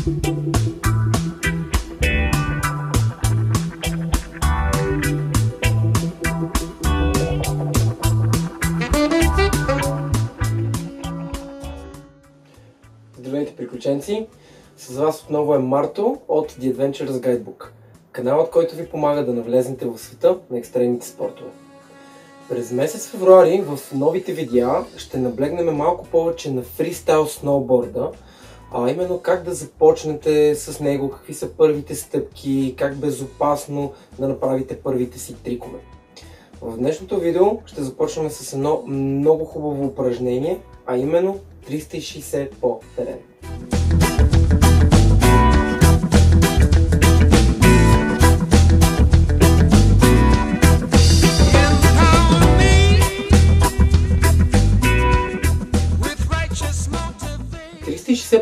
Здравейте, приключенци! С вас отново е Марто от The Adventures Guidebook, каналът, който ви помага да навлезнете в света на екстремните спортове. През месец февруари в новите видеа ще наблегнем малко повече на фристайл сноуборда, а именно как да започнете с него, какви са първите стъпки, как безопасно да направите първите си трикове. В днешното видео ще започнем с едно много хубаво упражнение, а именно 360 по терен.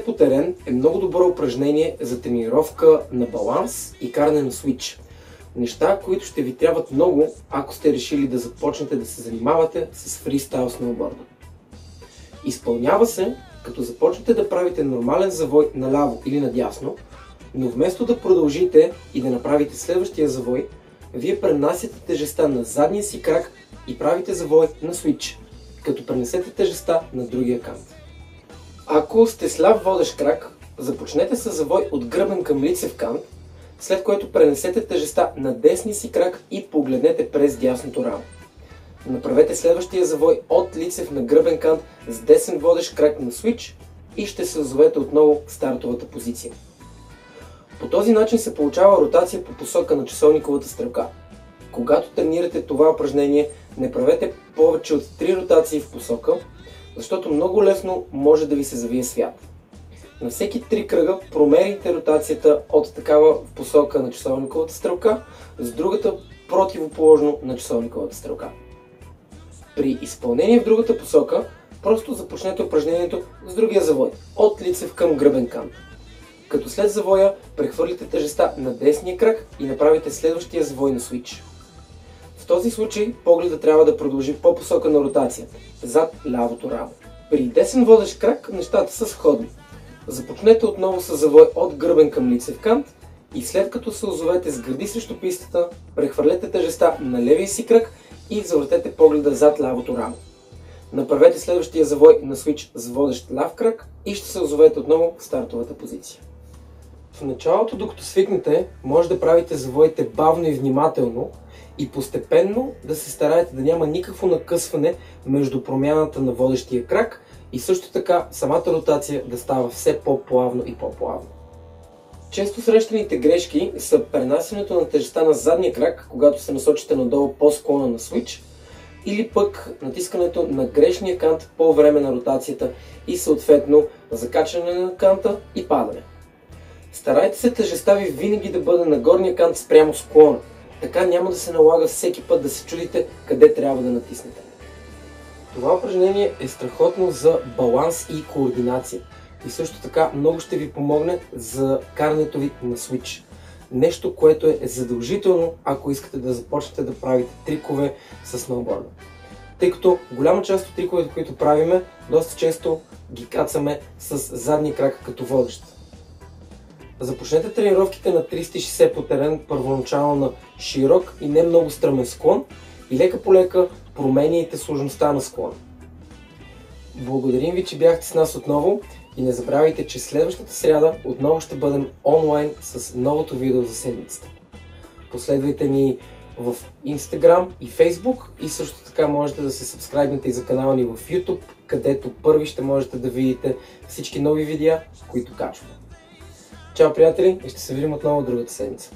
По терен е много добро упражнение за тренировка на баланс и каране на свич. Неща, които ще ви трябват много, ако сте решили да започнете да се занимавате с фристайл сноуборда. Изпълнява се, като започнете да правите нормален завой наляво или надясно, но вместо да продължите и да направите следващия завой, вие пренасяте тежестта на задния си крак и правите завой на свич, като пренесете тежестта на другия кант. Ако сте с ляв водещ крак, започнете с завой от гръбен към лицев кант, след което пренесете тежестта на десния си крак и погледнете през дясното рамо. Направете следващия завой от лицев на гръбен кант с десен водещ крак на свич и ще се озовете отново в стартовата позиция. По този начин се получава ротация по посока на часовниковата стрелка. Когато тренирате това упражнение, не правете повече от 3 ротации в посока, защото много лесно може да ви се завие свят. На всеки 3 кръга промерите ротацията от такава в посока на часовниковата стрелка с другата противоположно на часовниковата стрелка. При изпълнение в другата посока, просто започнете упражнението с другия завой, от лицев към гръбен кант. Като след завоя прехвърлите тежестта на десния крак и направите следващия завой на свич. В този случай погледът трябва да продължи по посока на ротацията, зад лявото рамо. При десен водещ крак нещата са сходни. Започнете отново с завой от гръбен към лицев кант и след като се озовете с гърди срещу пистата, прехвърлете тежестта на левия си крак и завъртете погледа зад лявото рамо. Направете следващия завой на свич с водещ ляв крак и ще се озовете отново в стартовата позиция. В началото, докато свикнете, може да правите завоите бавно и внимателно и постепенно да се стараете да няма никакво накъсване между промяната на водещия крак и също така самата ротация да става все по-плавно и по-плавно. Често срещаните грешки са пренасянето на тежестта на задния крак, когато се насочите надолу по склона на свич, или пък натискането на грешния кант по време на ротацията и съответно закачане на канта и падане. Старайте се тежестта ви винаги да бъде на горния кант спрямо склона. Така няма да се налага всеки път да се чудите къде трябва да натиснете. Това упражнение е страхотно за баланс и координация. И също така много ще ви помогне за карането ви на свич. Нещо, което е задължително, ако искате да започнете да правите трикове с сноуборда. Тъй като голяма част от триковете, които правиме, доста често ги кацаме с задния крак като водещ. Започнете тренировките на 360 по терен първоначално на широк и не много стръмен склон и лека по лека променяйте сложността на склона. Благодарим ви, че бяхте с нас отново и не забравяйте, че следващата сряда отново ще бъдем онлайн с новото видео за седмицата. Последвайте ни в Instagram и Facebook и също така можете да се сабскрайбнете и за канала ни в YouTube, където първи ще можете да видите всички нови видеа, които качваме. Чао, приятели, и ще се видим отново другата седмица.